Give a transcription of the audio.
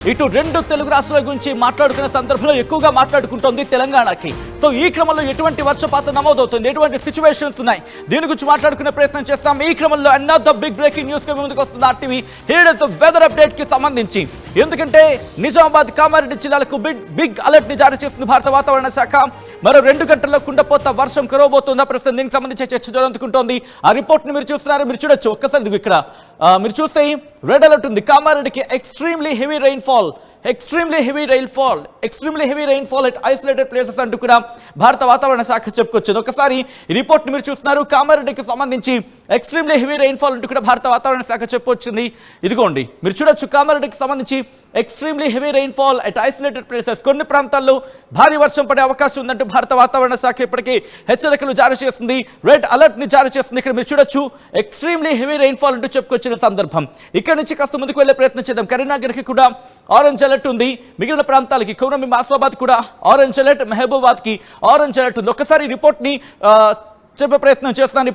ఇటు రెండు తెలుగు రాష్ట్రాల గురించి మాట్లాడుకునే సందర్భంలో ఎక్కువగా మాట్లాడుకుంటోంది తెలంగాణకి. సో ఈ క్రమంలో ఎటువంటి వర్షపాతం నమోదవుతుంది, ఎటువంటి సిచ్యువేషన్స్ ఉన్నాయి, దీని గురించి మాట్లాడుకునే ప్రయత్నం చేస్తాం. ఈ క్రమంలో అనదర్ బిగ్ బ్రేకింగ్ న్యూస్ కి ముందుకు వస్తుంది RTV. Here is the weather update కి సంబంధించి. ఎందుకంటే నిజామాబాద్, కామారెడ్డి జిల్లాలకు బిగ్ అలర్ట్ ని జారీ చేసింది భారత వాతావరణ శాఖ. మరో 2 గంటల్లో కుండపోత వర్షం కురవబోతుందా ప్రస్తుతం దీనికి సంబంధించి చర్చ జరుగుతుంటోంది. ఆ రిపోర్ట్ ని మీరు చూస్తున్నారు, మీరు చూడొచ్చు. ఒక్కసారి ఇక్కడ మీరు చూస్తే రెడ్ అలర్ట్ ఉంది. కామారెడ్డికి extremely heavy rainfall at isolated places అంటూ కూడా భారత వాతావరణ శాఖ చెప్పుకొచ్చింది. ఒకసారి ఈ రిపోర్ట్ మీరు చూస్తున్నారు. కామారెడ్డికి సంబంధించి ఎక్స్ట్రీమ్లీ హెవీ రైన్ఫాల్ అంటూ కూడా భారత వాతావరణ శాఖ చెప్పుకొచ్చింది. ఇదిగోండి మీరు చూడొచ్చు, కామారెడ్డికి సంబంధించి extremely heavy rainfall at isolated places. కొన్ని ప్రాంతాల్లో భారీ వర్షం పడే అవకాశం ఉందంటూ భారత వాతావరణ శాఖ ఇప్పటికీ హెచ్చరికలు జారీ చేస్తుంది, రెడ్ అలర్ట్ ని జారీ చేస్తుంది. ఇక్కడ మీరు చూడొచ్చు, ఎక్స్ట్రీమ్లీ హెవీ రైన్ఫాల్ అంటూ చెప్పుకొచ్చిన సందర్భం. ఇక్కడ నుంచి కాస్త ముందుకు వెళ్లే ప్రయత్నం చేద్దాం. కరీంనగర్కి కూడా ఆరెంజ్ అలర్ట్ ఉంది. మిగిలిన ప్రాంతాలకి కౌనమి, మాస్వాబాద్ కూడా ఆరెంజ్ అలర్ట్, మహబూబాబాద్ కి ఆరెంజ్ అలర్ట్ ఉంది. ఒక్కసారి రిపోర్ట్ ని చెప్పే ప్రయత్నం చేస్తాను.